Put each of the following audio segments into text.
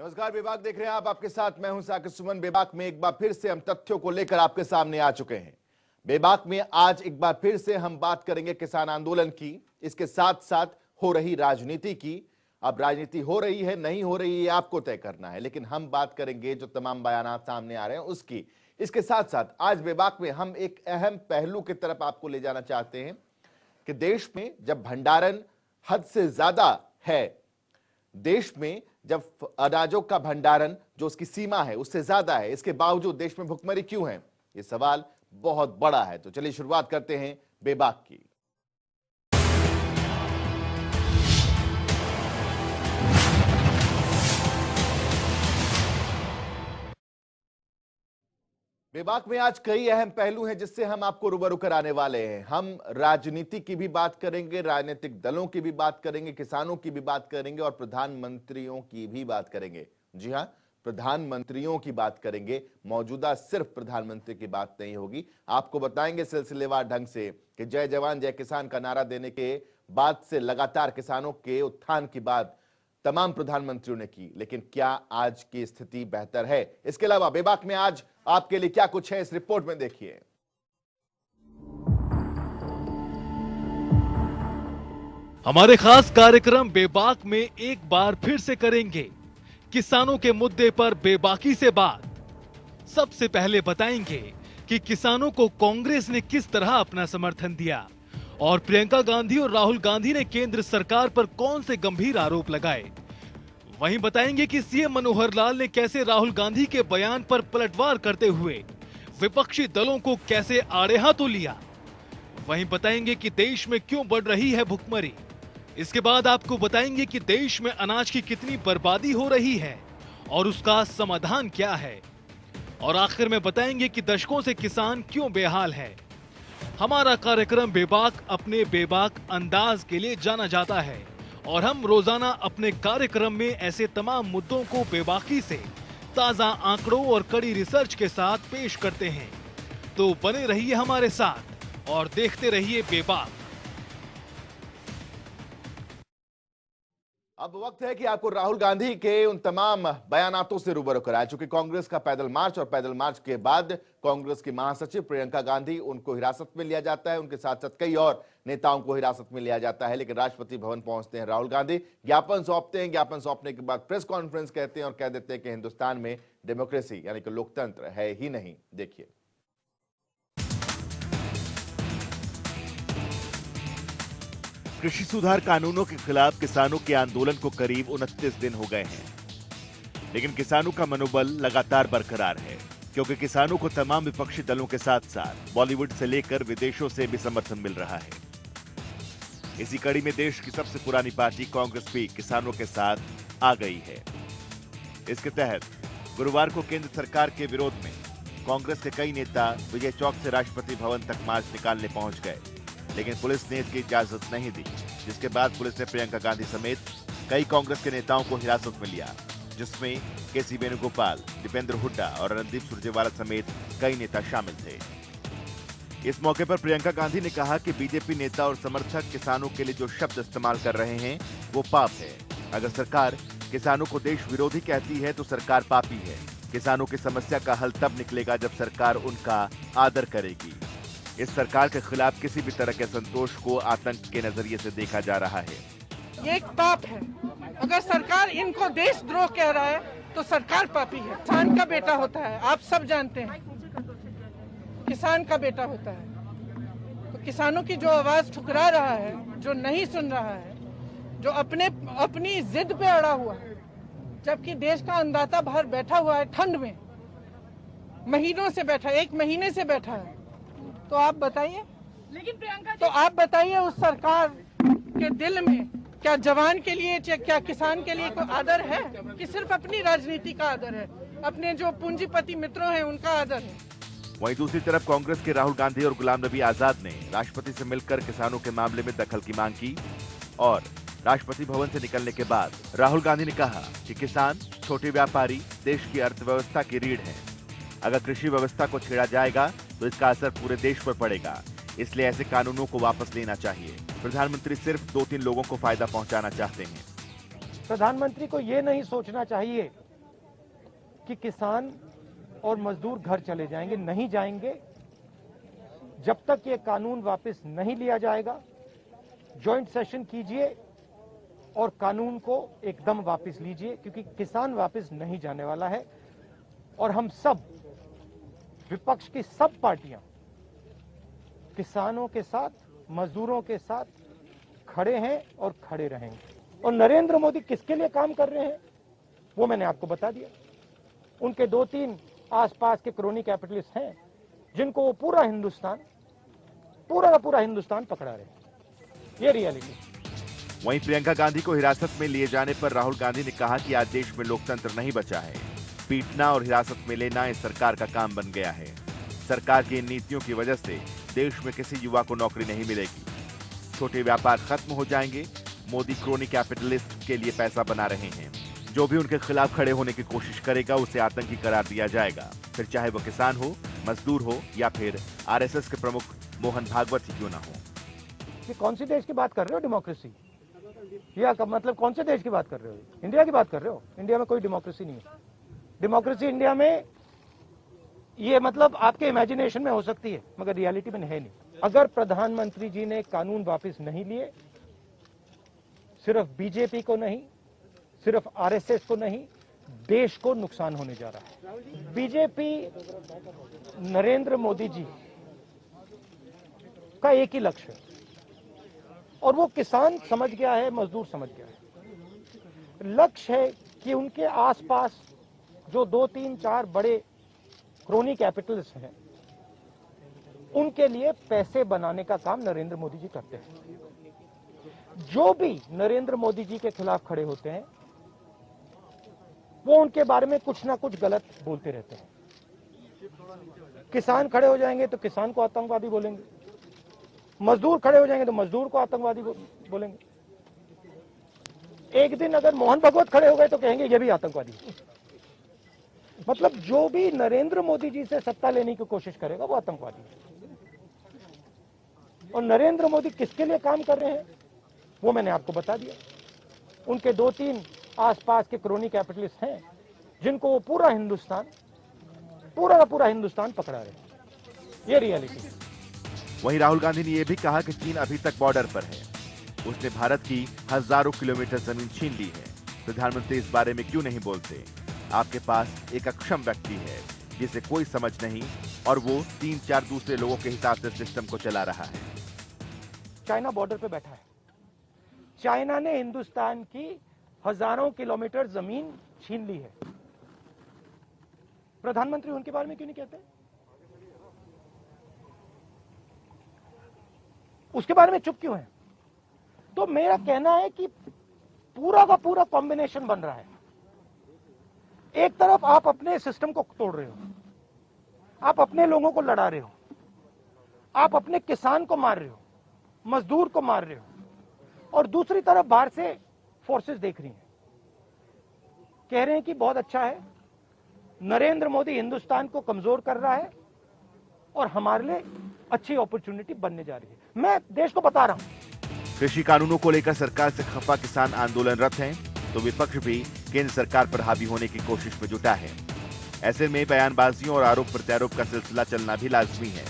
नमस्कार, बेबाक देख रहे हैं आप। आपके साथ मैं हूं साकिब सुमन। बेबाक में एक बार फिर से हम तथ्यों को लेकर आपके सामने आ चुके हैं। बेबाक में आज एक बार फिर से हम बात करेंगे किसान आंदोलन की, इसके साथ साथ हो रही राजनीति की। अब राजनीति हो रही है नहीं हो रही है आपको तय करना है, लेकिन हम बात करेंगे जो तमाम बयानात सामने आ रहे हैं उसकी। इसके साथ साथ आज बेबाक में हम एक अहम पहलू की तरफ आपको ले जाना चाहते हैं कि देश में जब भंडारण हद से ज्यादा है, देश में जब अनाजों का भंडारण जो उसकी सीमा है उससे ज्यादा है, इसके बावजूद देश में भुखमरी क्यों है? ये सवाल बहुत बड़ा है। तो चलिए शुरुआत करते हैं बेबाक की। बेबाक में आज कई अहम पहलू हैं जिससे हम आपको रूबरू कराने वाले हैं। हम राजनीति की भी बात करेंगे, राजनीतिक दलों की भी बात करेंगे, किसानों की भी बात करेंगे और प्रधानमंत्रियों की भी बात करेंगे। जी हां, प्रधानमंत्रियों की बात करेंगे। मौजूदा सिर्फ प्रधानमंत्री की बात नहीं होगी। आपको बताएंगे सिलसिलेवार ढंग से कि जय जवान जय किसान का नारा देने के बाद से लगातार किसानों के उत्थान की बात तमाम प्रधानमंत्रियों ने की, लेकिन क्या आज की स्थिति बेहतर है? इसके अलावा बेबाक में आज आपके लिए क्या कुछ है, इस रिपोर्ट में देखिए। हमारे खास कार्यक्रम बेबाक में एक बार फिर से करेंगे किसानों के मुद्दे पर बेबाकी से बात। सबसे पहले बताएंगे कि किसानों को कांग्रेस ने किस तरह अपना समर्थन दिया और प्रियंका गांधी और राहुल गांधी ने केंद्र सरकार पर कौन से गंभीर आरोप लगाए। वहीं बताएंगे कि सीएम मनोहर लाल ने कैसे राहुल गांधी के बयान पर पलटवार करते हुए विपक्षी दलों को कैसे आड़े हाथों लिया। वहीं बताएंगे कि देश में क्यों बढ़ रही है भुखमरी। इसके बाद आपको बताएंगे कि देश में अनाज की कितनी बर्बादी हो रही है और उसका समाधान क्या है। और आखिर में बताएंगे कि दशकों से किसान क्यों बेहाल है। हमारा कार्यक्रम बेबाक अपने बेबाक अंदाज के लिए जाना जाता है और हम रोजाना अपने कार्यक्रम में ऐसे तमाम मुद्दों को बेबाकी से ताजा आंकड़ों और कड़ी रिसर्च के साथ पेश करते हैं। तो बने रहिए हमारे साथ और देखते रहिए बेबाक। अब वक्त है कि आपको राहुल गांधी के उन तमाम बयानातों से रूबरू कराएं। चूंकि कांग्रेस का पैदल मार्च और पैदल मार्च के बाद कांग्रेस की महासचिव प्रियंका गांधी, उनको हिरासत में लिया जाता है, उनके साथ साथ कई और नेताओं को हिरासत में लिया जाता है। लेकिन राष्ट्रपति भवन पहुंचते हैं राहुल गांधी, ज्ञापन सौंपते हैं, ज्ञापन सौंपने के बाद प्रेस कॉन्फ्रेंस कहते हैं और कह देते हैं कि हिंदुस्तान में डेमोक्रेसी यानी कि लोकतंत्र है ही नहीं। देखिए। कृषि सुधार कानूनों के खिलाफ किसानों के आंदोलन को करीब 29 दिन हो गए हैं, लेकिन किसानों का मनोबल लगातार बरकरार है, क्योंकि किसानों को तमाम विपक्षी दलों के साथ साथ बॉलीवुड से लेकर विदेशों से भी समर्थन मिल रहा है। इसी कड़ी में देश की सबसे पुरानी पार्टी कांग्रेस भी किसानों के साथ आ गई है। इसके तहत गुरुवार को केंद्र सरकार के विरोध में कांग्रेस के कई नेता विजय चौक से राष्ट्रपति भवन तक मार्च निकालने पहुंच गए, लेकिन पुलिस ने इसकी इजाजत नहीं दी, जिसके बाद पुलिस ने प्रियंका गांधी समेत कई कांग्रेस के नेताओं को हिरासत में लिया, जिसमें केसी वेणुगोपाल, दीपेंद्र हुड्डा और रणदीप सुरजेवाला समेत कई नेता शामिल थे। इस मौके पर प्रियंका गांधी ने कहा कि बीजेपी नेता और समर्थक किसानों के लिए जो शब्द इस्तेमाल कर रहे हैं वो पाप है। अगर सरकार किसानों को देश विरोधी कहती है तो सरकार पापी है। किसानों की समस्या का हल तब निकलेगा जब सरकार उनका आदर करेगी। इस सरकार के खिलाफ किसी भी तरह के संतोष को आतंक के नजरिए से देखा जा रहा है। ये एक पाप है। अगर सरकार इनको देशद्रोह कह रहा है तो सरकार पापी है। किसान का बेटा होता है, आप सब जानते हैं, किसान का बेटा होता है। तो किसानों की जो आवाज ठुकरा रहा है, जो नहीं सुन रहा है, जो अपनी जिद पे अड़ा हुआ है, जबकि देश का अन्नदाता बाहर बैठा हुआ है ठंड में, महीनों से बैठा, 1 महीने से बैठा है, तो आप बताइए, तो आप बताइए उस सरकार के दिल में क्या जवान के लिए, क्या किसान के लिए कोई आदर है कि सिर्फ अपनी राजनीति का आदर है, अपने जो पूंजीपति मित्रों हैं उनका आदर है। वहीं दूसरी तरफ कांग्रेस के राहुल गांधी और गुलाम नबी आजाद ने राष्ट्रपति से मिलकर किसानों के मामले में दखल की मांग की और राष्ट्रपति भवन से निकलने के बाद राहुल गांधी ने कहा कि किसान, छोटे व्यापारी देश की अर्थव्यवस्था की रीढ़ हैं। अगर कृषि व्यवस्था को छेड़ा जाएगा तो इसका असर पूरे देश पर पड़ेगा, इसलिए ऐसे कानूनों को वापस लेना चाहिए। प्रधानमंत्री सिर्फ 2-3 लोगों को फायदा पहुंचाना चाहते हैं। प्रधानमंत्री को ये नहीं सोचना चाहिए कि किसान और मजदूर घर चले जाएंगे, नहीं जाएंगे जब तक ये कानून वापस नहीं लिया जाएगा। जॉइंट सेशन कीजिए और कानून को एकदम वापस लीजिए, क्योंकि किसान वापस नहीं जाने वाला है। और हम सब, विपक्ष की सब पार्टियां किसानों के साथ, मजदूरों के साथ खड़े हैं और खड़े रहेंगे। और नरेंद्र मोदी किसके लिए काम कर रहे हैं वो मैंने आपको बता दिया। उनके 2-3 आसपास के क्रोनी कैपिटलिस्ट हैं जिनको वो पूरा का पूरा हिंदुस्तान पकड़ा रहे हैं। ये रियलिटी। वहीं प्रियंका गांधी को हिरासत में लिए जाने पर राहुल गांधी ने कहा कि आज देश में लोकतंत्र नहीं बचा है। पीटना और हिरासत में लेना इस सरकार का काम बन गया है। सरकार की इन नीतियों की वजह से देश में किसी युवा को नौकरी नहीं मिलेगी। छोटे व्यापार खत्म हो जाएंगे। मोदी क्रोनी कैपिटलिस्ट के लिए पैसा बना रहे हैं। जो भी उनके खिलाफ खड़े होने की कोशिश करेगा उसे आतंकी करार दिया जाएगा, फिर चाहे वो किसान हो, मजदूर हो या फिर आरएसएस के प्रमुख मोहन भागवत ही क्यों ना हो। कि कौन सी देश की बात कर रहे हो? डेमोक्रेसी या मतलब कौन से देश की बात कर रहे हो? इंडिया की बात कर रहे हो? इंडिया में कोई डेमोक्रेसी नहीं है। डेमोक्रेसी इंडिया में ये मतलब आपके इमेजिनेशन में हो सकती है, मगर रियलिटी में है नहीं। अगर प्रधानमंत्री जी ने कानून वापस नहीं लिए, सिर्फ बीजेपी को नहीं, सिर्फ आरएसएस को नहीं, देश को नुकसान होने जा रहा है। बीजेपी, नरेंद्र मोदी जी का एक ही लक्ष्य है और वो किसान समझ गया है, मजदूर समझ गया है। लक्ष्य है कि उनके आसपास जो 2-3-4 बड़े क्रोनी कैपिटल्स हैं, उनके लिए पैसे बनाने का काम नरेंद्र मोदी जी करते हैं। जो भी नरेंद्र मोदी जी के खिलाफ खड़े होते हैं वो उनके बारे में कुछ ना कुछ गलत बोलते रहते हैं। किसान खड़े हो जाएंगे तो किसान को आतंकवादी बोलेंगे, मजदूर खड़े हो जाएंगे तो मजदूर को आतंकवादी बोलेंगे। एक दिन अगर मोहन भागवत खड़े हो गए तो कहेंगे ये भी आतंकवादी। मतलब जो भी नरेंद्र मोदी जी से सत्ता लेने की कोशिश करेगा वो आतंकवादी है। और नरेंद्र मोदी किसके लिए काम कर रहे हैं वो मैंने आपको बता दिया। उनके 2-3 आसपास के क्रोनी कैपिटलिस्ट हैं जिनको वो पूरा का पूरा हिंदुस्तान पकड़ा रहे हैं। ये रियलिटी है। वहीं राहुल गांधी ने यह भी कहा कि चीन अभी तक बॉर्डर पर है। उसने भारत की हजारों किलोमीटर जमीन छीन ली है। प्रधानमंत्री इस बारे में क्यों नहीं बोलते? आपके पास एक अक्षम व्यक्ति है जिसे कोई समझ नहीं और वो 3-4 दूसरे लोगों के हिसाब से सिस्टम को चला रहा है। चाइना बॉर्डर पे बैठा है। चाइना ने हिंदुस्तान की हजारों किलोमीटर जमीन छीन ली है। प्रधानमंत्री उनके बारे में क्यों नहीं कहते? उसके बारे में चुप क्यों है? तो मेरा कहना है कि पूरा का पूरा कॉम्बिनेशन बन रहा है। एक तरफ आप अपने सिस्टम को तोड़ रहे हो, आप अपने लोगों को लड़ा रहे हो, आप अपने किसान को मार रहे हो, मजदूर को मार रहे हो, और दूसरी तरफ बाहर से फोर्सेस देख रही हैं, कह रहे हैं कि बहुत अच्छा है, नरेंद्र मोदी हिंदुस्तान को कमजोर कर रहा है और हमारे लिए अच्छी अपॉर्चुनिटी बनने जा रही है। मैं देश को बता रहा हूं। कृषि कानूनों को लेकर सरकार से खफा किसान आंदोलनरत हैं, तो विपक्ष भी केंद्र सरकार पर हावी होने की कोशिश में जुटा है। ऐसे में बयानबाजियों और आरोप प्रत्यारोप का सिलसिला चलना भी लाजमी है।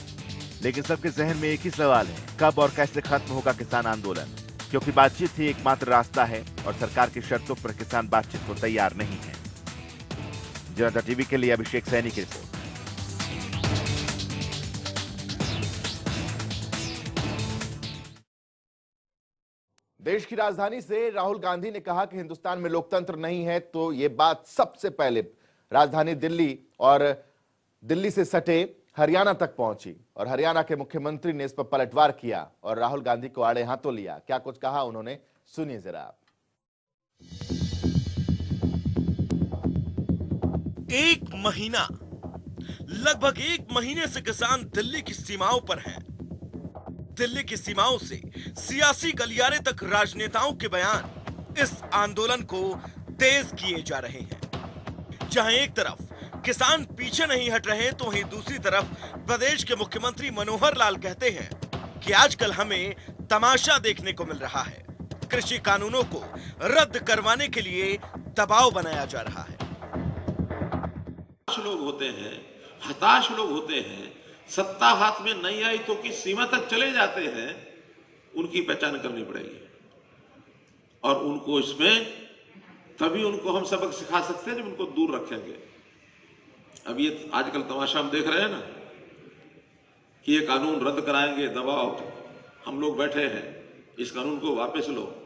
लेकिन सबके जहन में एक ही सवाल है, कब और कैसे खत्म होगा किसान आंदोलन? क्योंकि बातचीत ही एकमात्र रास्ता है और सरकार की शर्तों पर किसान बातचीत को तैयार नहीं है। जनता टीवी के लिए अभिषेक सैनी की रिपोर्ट। देश की राजधानी से राहुल गांधी ने कहा कि हिंदुस्तान में लोकतंत्र नहीं है, तो यह बात सबसे पहले राजधानी दिल्ली और दिल्ली से सटे हरियाणा तक पहुंची और हरियाणा के मुख्यमंत्री ने इस पर पलटवार किया और राहुल गांधी को आड़े हाथों लिया। क्या कुछ कहा उन्होंने, सुनिए जरा आप। लगभग एक महीने से किसान दिल्ली की सीमाओं पर हैं। दिल्ली की सीमाओं से सियासी गलियारे तक राजनेताओं के बयान इस आंदोलन को तेज किए जा रहे हैं। जहां एक तरफ किसान पीछे नहीं हट रहे, तो वहीं दूसरी तरफ प्रदेश के मुख्यमंत्री मनोहर लाल कहते हैं कि आजकल हमें तमाशा देखने को मिल रहा है। कृषि कानूनों को रद्द करवाने के लिए दबाव बनाया जा रहा है। लोग होते हैं, हताश लोग होते हैं, सत्ता हाथ में नहीं आई तो किस सीमा तक चले जाते हैं, उनकी पहचान करनी पड़ेगी और उनको इसमें तभी उनको हम सबक सिखा सकते हैं जब उनको दूर रखेंगे। अब ये आजकल तमाशा हम देख रहे हैं ना कि ये कानून रद्द कराएंगे, दबाव, हम लोग बैठे हैं, इस कानून को वापस लो।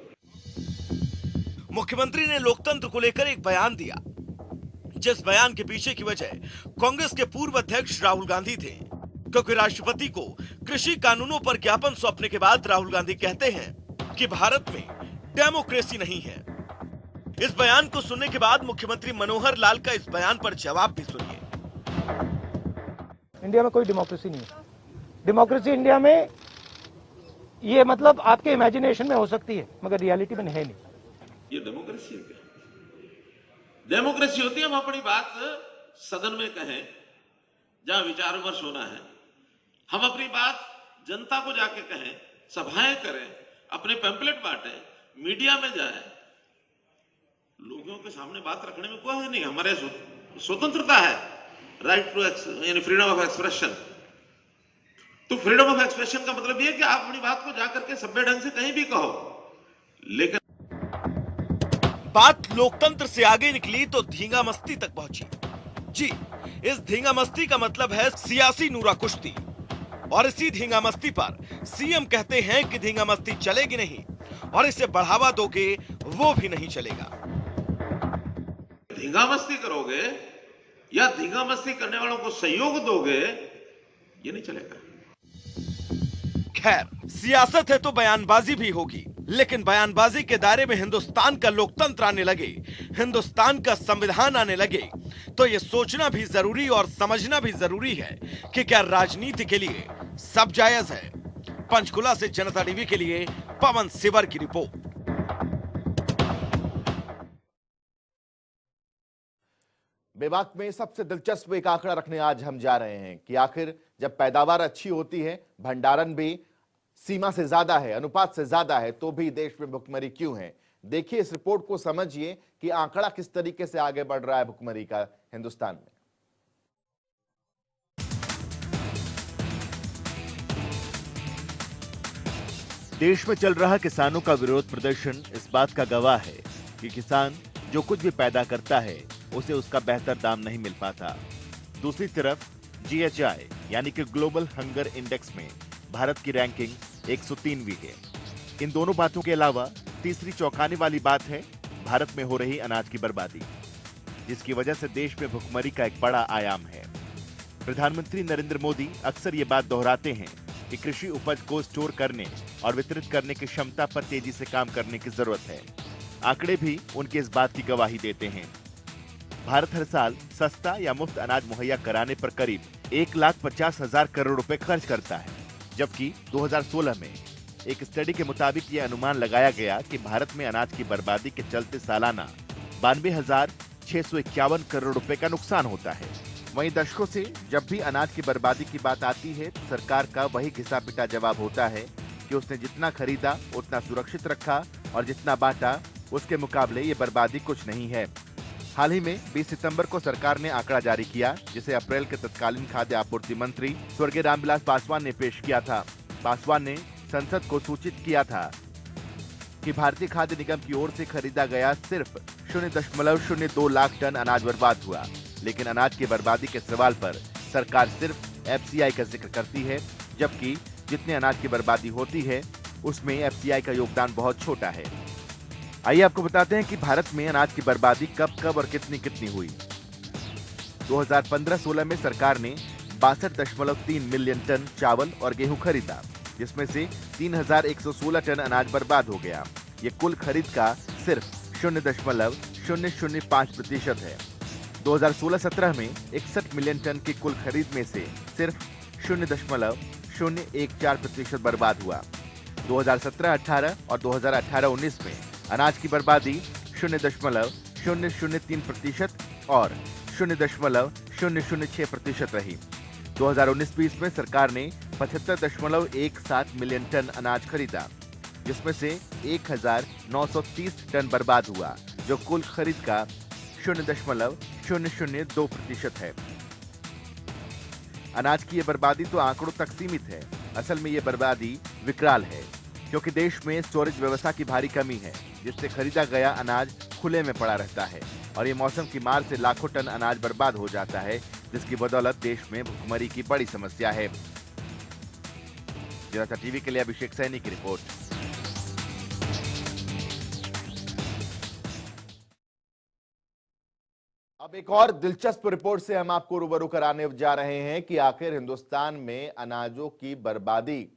मुख्यमंत्री ने लोकतंत्र को लेकर एक बयान दिया, जिस बयान के पीछे की वजह कांग्रेस के पूर्व अध्यक्ष राहुल गांधी थे, क्योंकि राष्ट्रपति को कृषि कानूनों पर ज्ञापन सौंपने के बाद राहुल गांधी कहते हैं कि भारत में डेमोक्रेसी नहीं है। इस बयान को सुनने के बाद मुख्यमंत्री मनोहर लाल का इस बयान पर जवाब भी सुनिए। इंडिया में कोई डेमोक्रेसी नहीं है। डेमोक्रेसी इंडिया में ये मतलब आपके इमेजिनेशन में हो सकती है, मगर रियलिटी में है नहीं। ये डेमोक्रेसी है क्या? डेमोक्रेसी होती है हम अपनी बात सदन में कहें, जहां विचार विमर्श होना है, हम अपनी बात जनता को जाके कहें, सभाएं करें, अपने पैम्पलेट बांटें, मीडिया में जाए, लोगों के सामने बात रखने में कोई है नहीं। हमारे स्वतंत्रता है, राइट टू यानी फ्रीडम ऑफ एक्सप्रेशन। तो फ्रीडम ऑफ एक्सप्रेशन का मतलब यह है कि आप अपनी बात को जाकर के सभ्य ढंग से कहीं भी कहो, लेकिन बात लोकतंत्र से आगे निकली तो धींगा मस्ती तक पहुंची। जी, इस धींगा मस्ती का मतलब है सियासी नूरा कुश्ती, और इसी धींगा मस्ती पर सीएम कहते हैं कि धींगा मस्ती चलेगी नहीं और इसे बढ़ावा दोगे वो भी नहीं चलेगा। धींगा मस्ती करोगे या धींगा मस्ती करने वालों को सहयोग दोगे, ये नहीं चलेगा। खैर, सियासत है तो बयानबाजी भी होगी, लेकिन बयानबाजी के दायरे में हिंदुस्तान का लोकतंत्र आने लगे, हिंदुस्तान का संविधान आने लगे, तो यह सोचना भी जरूरी और समझना भी जरूरी है कि क्या राजनीति के लिए सब जायज है। पंचकुला से जनता टीवी के लिए पवन सिवर की रिपोर्ट। बेबाक में सबसे दिलचस्प एक आंकड़ा रखने आज हम जा रहे हैं कि आखिर जब पैदावार अच्छी होती है, भंडारण भी सीमा से ज्यादा है, अनुपात से ज्यादा है, तो भी देश में भुखमरी क्यों है। देखिए इस रिपोर्ट को, समझिए कि आंकड़ा किस तरीके से आगे बढ़ रहा है भुखमरी का हिंदुस्तान में। देश में चल रहा किसानों का विरोध प्रदर्शन इस बात का गवाह है कि किसान जो कुछ भी पैदा करता है उसे उसका बेहतर दाम नहीं मिल पाता। दूसरी तरफ GHI यानी कि ग्लोबल हंगर इंडेक्स में भारत की रैंकिंग 103वीं है। इन दोनों बातों के अलावा तीसरी चौंकाने वाली बात है भारत में हो रही अनाज की बर्बादी, जिसकी वजह से देश में भुखमरी का एक बड़ा आयाम है। प्रधानमंत्री नरेंद्र मोदी अक्सर ये बात दोहराते हैं कि कृषि उपज को स्टोर करने और वितरित करने की क्षमता पर तेजी से काम करने की जरूरत है। आंकड़े भी उनकी इस बात की गवाही देते हैं। भारत हर साल सस्ता या मुफ्त अनाज मुहैया कराने पर करीब 1,50,000 करोड़ रुपए खर्च करता है, जबकि 2016 में एक स्टडी के मुताबिक यह अनुमान लगाया गया कि भारत में अनाज की बर्बादी के चलते सालाना 92,651 करोड़ रुपए का नुकसान होता है। वहीं दशकों से जब भी अनाज की बर्बादी की बात आती है तो सरकार का वही घिसा पिटा जवाब होता है कि उसने जितना खरीदा उतना सुरक्षित रखा और जितना बांटा उसके मुकाबले ये बर्बादी कुछ नहीं है। हाल ही में 20 सितंबर को सरकार ने आंकड़ा जारी किया, जिसे अप्रैल के तत्कालीन खाद्य आपूर्ति मंत्री स्वर्गीय रामविलास पासवान ने पेश किया था। पासवान ने संसद को सूचित किया था कि भारतीय खाद्य निगम की ओर से खरीदा गया सिर्फ 0.02 लाख टन अनाज बर्बाद हुआ, लेकिन अनाज की बर्बादी के सवाल पर सरकार सिर्फ FCI का जिक्र करती है, जबकि जितने अनाज की बर्बादी होती है उसमें FCI का योगदान बहुत छोटा है। आइए आपको बताते हैं कि भारत में अनाज की बर्बादी कब कब और कितनी कितनी हुई। 2015-16 में सरकार ने 62.3 मिलियन टन चावल और गेहूं खरीदा, जिसमें से 3,116 टन अनाज बर्बाद हो गया। ये कुल खरीद का सिर्फ 0.005% है। 2016-17 में 61 मिलियन टन की कुल खरीद में से सिर्फ 0.014% बर्बाद हुआ। 2017-18 और 2018-19 में अनाज की बर्बादी 0.003% और 0.006% रही। 2019-20 में सरकार ने 75.17 मिलियन टन अनाज खरीदा, जिसमें से 1,930 टन बर्बाद हुआ, जो कुल खरीद का 0.002% है। अनाज की ये बर्बादी तो आंकड़ों तक सीमित है। असल में ये बर्बादी विकराल है, क्योंकि देश में स्टोरेज व्यवस्था की भारी कमी है, जिससे खरीदा गया अनाज खुले में पड़ा रहता है और ये मौसम की मार से लाखों टन अनाज बर्बाद हो जाता है, जिसकी बदौलत देश में भुखमरी की बड़ी समस्या है। जनता टीवी के लिए अभिषेक सैनी की रिपोर्ट। अब एक और दिलचस्प रिपोर्ट से हम आपको रूबरू कराने जा रहे हैं कि आखिर हिंदुस्तान में अनाजों की बर्बादी,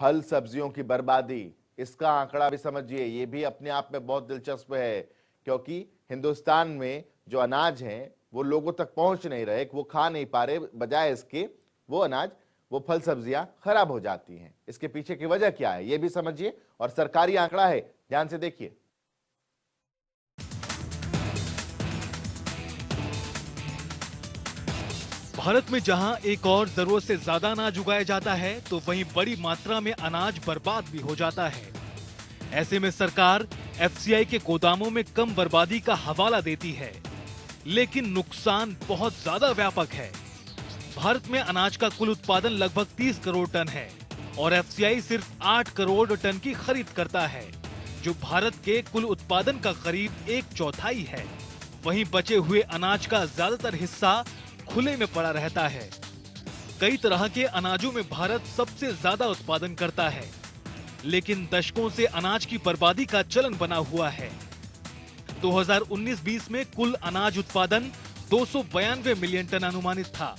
फल सब्जियों की बर्बादी, इसका आंकड़ा भी समझिए। ये भी अपने आप में बहुत दिलचस्प है, क्योंकि हिंदुस्तान में जो अनाज हैं वो लोगों तक पहुंच नहीं रहे, वो खा नहीं पा रहे, बजाय इसके वो अनाज, वो फल सब्जियां खराब हो जाती हैं। इसके पीछे की वजह क्या है ये भी समझिए, और सरकारी आंकड़ा है, ध्यान से देखिए। भारत में जहां एक और जरूरत से ज्यादा अनाज उगाया जाता है, तो वहीं बड़ी मात्रा में अनाज बर्बाद भी हो जाता है। ऐसे में सरकार एफसीआई के गोदामों में कम बर्बादी का हवाला देती है, लेकिन नुकसान बहुत ज्यादा व्यापक है। भारत में अनाज का कुल उत्पादन लगभग 30 करोड़ टन है और एफसीआई सिर्फ 8 करोड़ टन की खरीद करता है, जो भारत के कुल उत्पादन का करीब 1/4 है। वहीं बचे हुए अनाज का ज्यादातर हिस्सा खुले में पड़ा रहता है। कई तरह के अनाजों में भारत सबसे ज्यादा उत्पादन करता है, लेकिन दशकों से अनाज की बर्बादी का चलन बना हुआ है। 2019-20 में कुल अनाज उत्पादन 292 मिलियन टन अनुमानित था,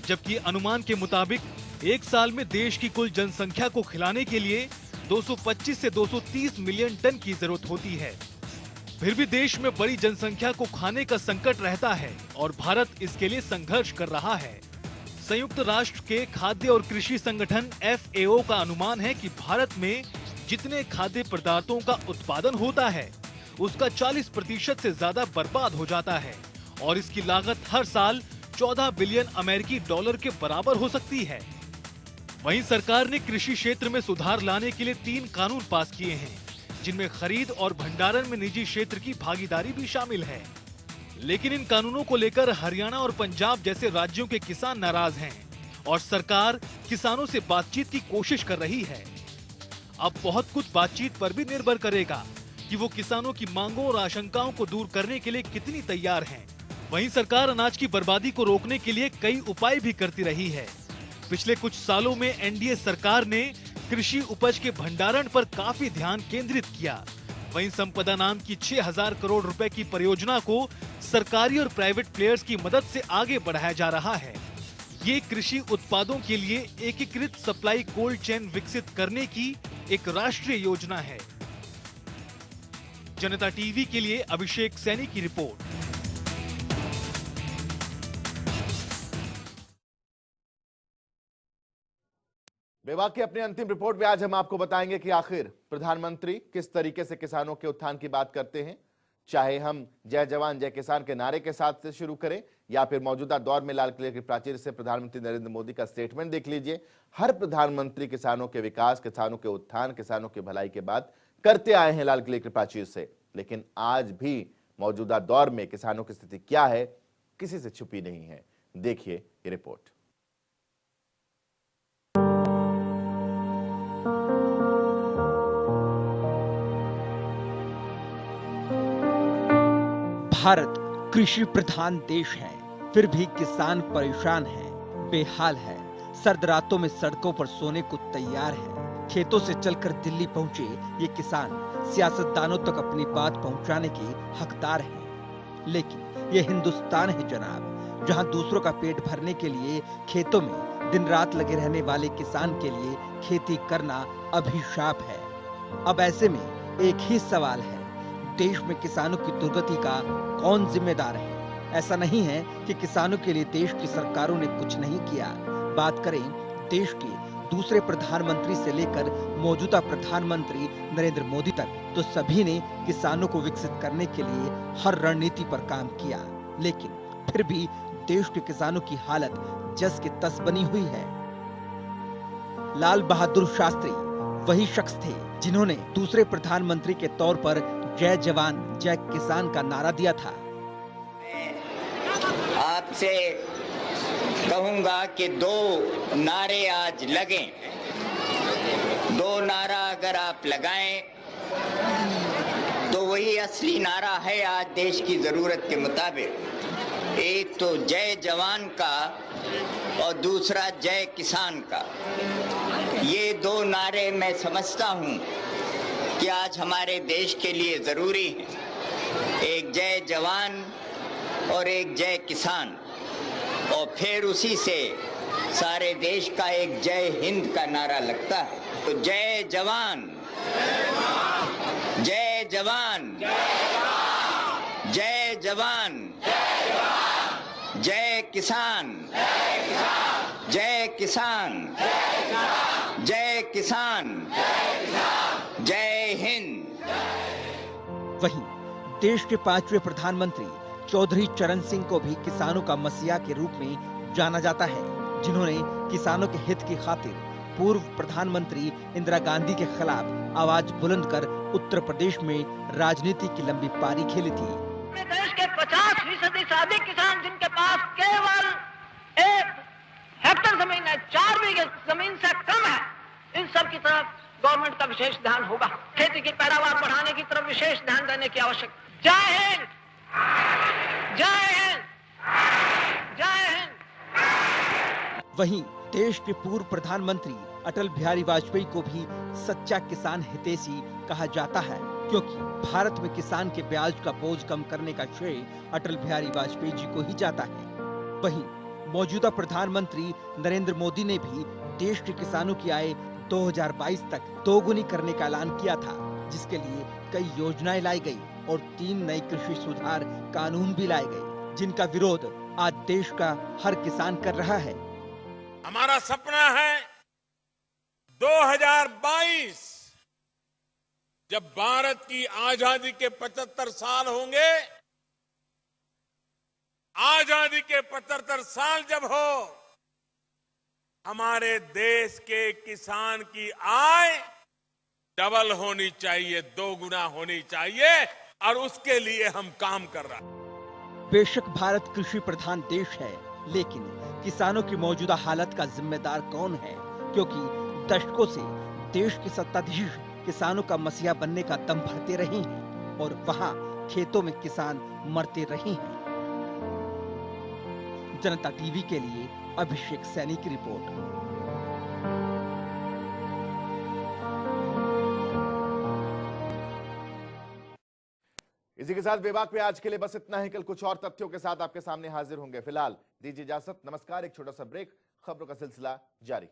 जबकि अनुमान के मुताबिक एक साल में देश की कुल जनसंख्या को खिलाने के लिए 225 से 230 मिलियन टन की जरूरत होती है। फिर भी देश में बड़ी जनसंख्या को खाने का संकट रहता है और भारत इसके लिए संघर्ष कर रहा है। संयुक्त राष्ट्र के खाद्य और कृषि संगठन FAO का अनुमान है कि भारत में जितने खाद्य पदार्थों का उत्पादन होता है, उसका 40% से ज्यादा बर्बाद हो जाता है और इसकी लागत हर साल 14 बिलियन अमेरिकी डॉलर के बराबर हो सकती है। वहीं सरकार ने कृषि क्षेत्र में सुधार लाने के लिए 3 कानून पास किए हैं, जिनमें खरीद और भंडारण में निजी क्षेत्र की भागीदारी भी शामिल है। लेकिन इन कानूनों को लेकर हरियाणा और पंजाब जैसे राज्यों के किसान नाराज हैं और सरकार किसानों से बातचीत की कोशिश कर रही है। अब बहुत कुछ बातचीत पर भी निर्भर करेगा कि वो किसानों की मांगों और आशंकाओं को दूर करने के लिए कितनी तैयार हैं। वहीं सरकार अनाज की बर्बादी को रोकने के लिए कई उपाय भी करती रही है। पिछले कुछ सालों में एनडीए सरकार ने कृषि उपज के भंडारण पर काफी ध्यान केंद्रित किया। वहीं संपदा नाम की 6000 करोड़ रुपए की परियोजना को सरकारी और प्राइवेट प्लेयर्स की मदद से आगे बढ़ाया जा रहा है। ये कृषि उत्पादों के लिए एकीकृत सप्लाई कोल्ड चेन विकसित करने की एक राष्ट्रीय योजना है। जनता टीवी के लिए अभिषेक सैनी की रिपोर्ट। बेबाक की अपनी अंतिम रिपोर्ट में आज हम आपको बताएंगे कि आखिर प्रधानमंत्री किस तरीके से किसानों के उत्थान की बात करते हैं। चाहे हम जय जवान जय किसान के नारे के साथ से शुरू करें या फिर मौजूदा दौर में लाल किले की प्राचीर से प्रधानमंत्री नरेंद्र मोदी का स्टेटमेंट देख लीजिए। हर प्रधानमंत्री किसानों के विकास, किसानों के उत्थान, किसानों की भलाई की बात करते आए हैं लाल किले की प्राचीर से। लेकिन आज भी मौजूदा दौर में किसानों की स्थिति क्या है, किसी से छुपी नहीं है। देखिए ये रिपोर्ट। भारत कृषि प्रधान देश है, फिर भी किसान परेशान है, बेहाल है। सर्द रातों में सड़कों पर सोने को तैयार है। खेतों से चलकर दिल्ली पहुंचे ये किसान सियासतदानों तक अपनी बात पहुंचाने के हकदार हैं। लेकिन ये हिंदुस्तान है जनाब, जहां दूसरों का पेट भरने के लिए खेतों में दिन रात लगे रहने वाले किसान के लिए खेती करना अभिशाप है। अब ऐसे में एक ही सवाल है, देश में किसानों की दुर्गति का कौन जिम्मेदार है? ऐसा नहीं है कि किसानों के लिए देश की सरकारों ने कुछ नहीं किया। बात करें देश के दूसरे प्रधानमंत्री से लेकर मौजूदा प्रधानमंत्री नरेंद्र मोदी तक, तो सभी ने किसानों को विकसित करने के लिए हर रणनीति पर काम किया। लेकिन फिर भी देश के किसानों की हालत जस की तस बनी हुई है। लाल बहादुर शास्त्री वही शख्स थे जिन्होंने दूसरे प्रधानमंत्री के तौर पर जय जवान जय किसान का नारा दिया था। आपसे कहूंगा कि दो नारे आज लगें। दो नारा अगर आप लगाएं तो वही असली नारा है आज देश की जरूरत के मुताबिक। एक तो जय जवान का और दूसरा जय किसान का। ये दो नारे मैं समझता हूं कि आज हमारे देश के लिए जरूरी है। एक जय जवान और एक जय किसान, और फिर उसी से सारे देश का एक जय हिंद का नारा लगता है। तो जय जवान, जय जवान, जय जवान, जय किसान, जय किसान, जय किसान, जय हिंद। वहीं देश के 5वें प्रधानमंत्री चौधरी चरण सिंह को भी किसानों का मसीहा के रूप में जाना जाता है, जिन्होंने किसानों के हित की खातिर पूर्व प्रधानमंत्री इंदिरा गांधी के खिलाफ आवाज बुलंद कर उत्तर प्रदेश में राजनीति की लंबी पारी खेली थी। देश के 50% से अधिक किसान जिनके पास केवल 1 हेक्टेयर जमीन है, 4 बीघे जमीन से कम है, इन सब की तरफ गवर्नमेंट का विशेष ध्यान होगा। खेती की पैदावार बढ़ाने की तरफ विशेष ध्यान देने की आवश्यकता। जय हिंद, जय हिंद, जय हिंद। वहीं देश के पूर्व प्रधानमंत्री अटल बिहारी वाजपेयी को भी सच्चा किसान हितैषी कहा जाता है, क्योंकि भारत में किसान के ब्याज का बोझ कम करने का श्रेय अटल बिहारी वाजपेयी जी को ही जाता है। वहीं मौजूदा प्रधानमंत्री नरेंद्र मोदी ने भी देश के किसानों की आय 2022 तक दोगुनी करने का ऐलान किया था, जिसके लिए कई योजनाएं लाई गई और 3 नए कृषि सुधार कानून भी लाए गए, जिनका विरोध आज देश का हर किसान कर रहा है। हमारा सपना है 2022 जब भारत की आजादी के 75 साल होंगे, आजादी के 75 साल जब हो, हमारे देश के किसान की आय डबल होनी चाहिए, 2 गुना होनी चाहिए, और उसके लिए हम काम कर रहे हैं। बेशक भारत कृषि प्रधान देश है, लेकिन किसानों की मौजूदा हालत का जिम्मेदार कौन है? क्योंकि दशकों से देश के सत्ताधीश किसानों का मसीहा बनने का दम भरते रहे हैं और वहां खेतों में किसान मरते रहे हैं। जनता टीवी के लिए अभिषेक सैनी की रिपोर्ट। इसी के साथ बेबाक में आज के लिए बस इतना ही। कल कुछ और तथ्यों के साथ आपके सामने हाजिर होंगे। फिलहाल दीजिए इजाजत, नमस्कार। एक छोटा सा ब्रेक, खबरों का सिलसिला जारी।